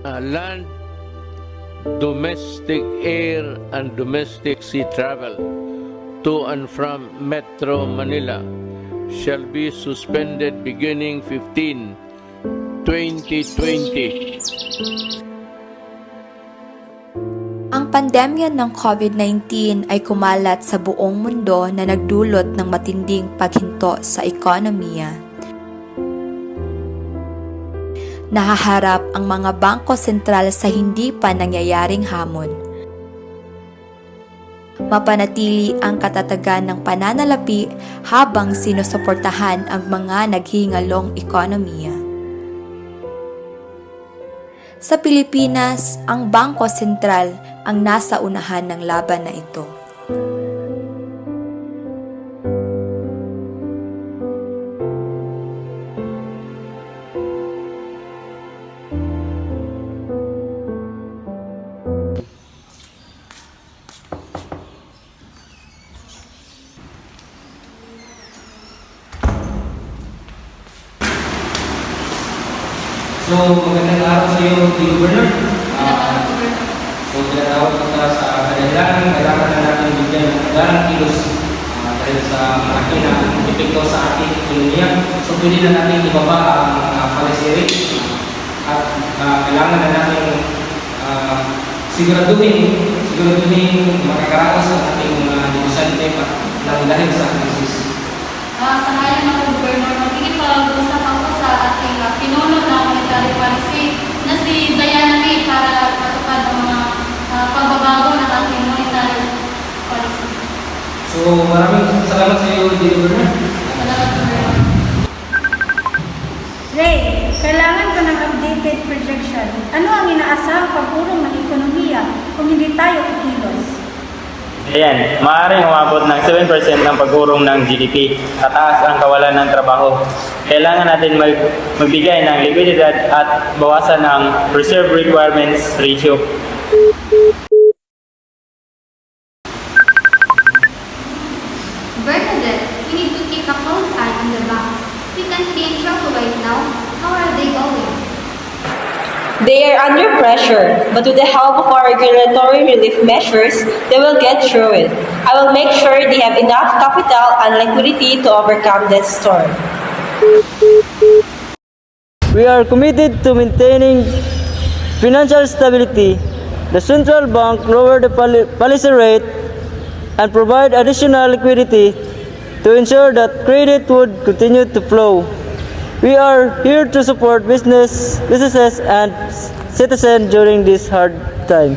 Land, domestic air, and domestic sea travel to and from Metro Manila shall be suspended beginning 15/2020. Ang pandemya ng COVID-19 ay kumalat sa buong mundo na nagdulot ng matinding paghinto sa ekonomiya. Nahaharap ang mga bangko sentral sa hindi pa nangyayaring hamon. Mapanatili ang katatagan ng pananalapi habang sinusuportahan ang mga naghihingalong ekonomiya. Sa Pilipinas, ang Bangko Sentral ang nasa unahan ng laban na ito. So, magandang araw sa iyo, Governor. So, tinatawag kita sa kadahilan, kailangan na natin bigyan ng kadalang kilos dahil sa malaki na epekto sa ating ekonomiya. So, pwede na natin ibaba ang policy rate at kailangan na natin siguraduhin makakaraos ang ating negosyante dahil sa krisis. Sa ngayon ng Governor, makikipag-usap ako sa ating pinuno ng monetary policy na si Diana May para matupad ang mga pagbabago ng ating monetary policy. So, maraming salamat sa iyo, Governor. Salamat, Governor. Ray, kailangan ko ng updated projection. Ano ang inaasahang pag-urong ng ekonomiya kung hindi tayo kikilos? Ayan, maaaring umabot ng 7% ng pag-urong ng GDP. Tataas ang kawalan ng trabaho. Kailangan natin magbigay ng likwididad at bawasan ang reserve requirements ratio. Bernadette, we need to keep a close eye on the banks. We can't be in trouble right now. How are they going? They are under pressure, but with the help of our regulatory relief measures, they will get through it. I will make sure they have enough capital and liquidity to overcome this storm. We are committed to maintaining financial stability. The central bank lowered the policy rate and provide additional liquidity to ensure that credit would continue to flow. We are here to support businesses and citizens during this hard time.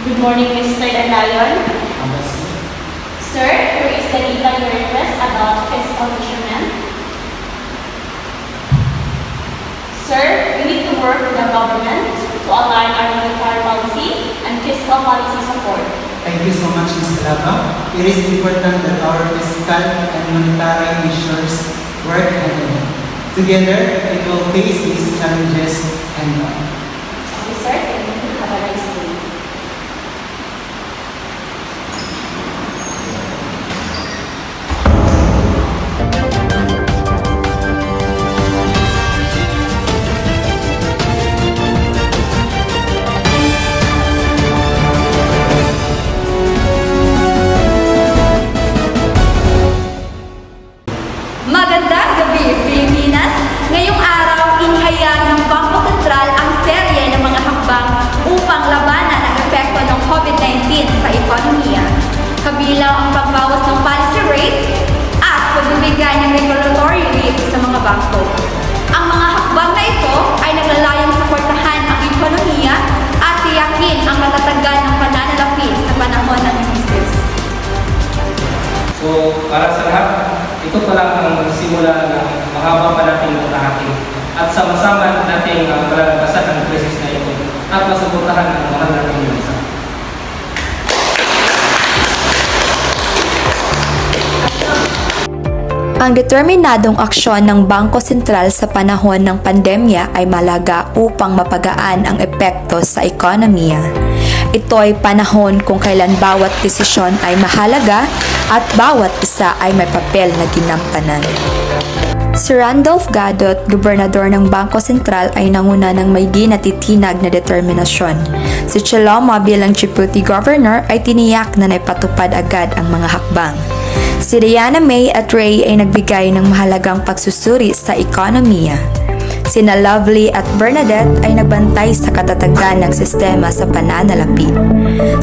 Good morning, Mr. Danayon. Sir, here is the legal request about fiscal measurement. Sir, we need to work with the government to align our monetary policy and fiscal policy support. Thank you so much, Ms. Lava. It is important that our fiscal and monetary measures work hand in hand. Together, it will face these challenges and on. Okay, sir. Thank you. Have a nice day. Magandang gabi, Pilipinas! Ngayong araw, inihayag ng Bangko Sentral ang serye ng mga hakbang upang labanan ang epekto ng COVID-19 sa ekonomiya. Kabilang ang pagbawas ng policy rate at pagbibigay ng regulatory relief sa mga bangko. Ang mga hakbang na ito ay naglalayong suportahan ang ekonomiya at tiyakin ang matatagan ng pananalapi sa panahon ng krisis. So, para sa lahat, ito pa lang ang simula ng mahaba pa nating utahatin at sama-sama nating malalabasan ang krisis na ito at masuportahan ang mahal nating bansa. Ang determinadong aksyon ng Bangko Sentral sa panahon ng pandemya ay malaga upang mapagaan ang epekto sa ekonomiya. Ito'y panahon kung kailan bawat desisyon ay mahalaga at bawat isa ay may papel na ginampanan. Si Randolph Gadot, gobernador ng Bangko Sentral, ay nanguna ng may di natitinag na determinasyon. Si Cheloma bilang Deputy Governor ay tiniyak na naipatupad agad ang mga hakbang. Si Diana May at Ray ay nagbigay ng mahalagang pagsusuri sa ekonomiya. Sina Lovely at Bernadette ay nagbantay sa katatagan ng sistema sa pananalapi.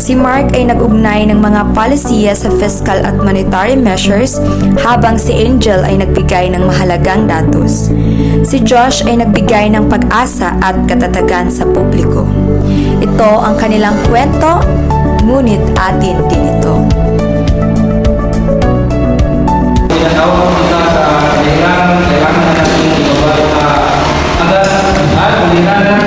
Si Mark ay nag-ugnay ng mga palisiya sa fiscal at monetary measures, habang si Angel ay nagbigay ng mahalagang datos. Si Josh ay nagbigay ng pag-asa at katatagan sa publiko. Ito ang kanilang kwento, ngunit atin din ito. Tinatawag kita sa kailangan na natin ito at kung hindi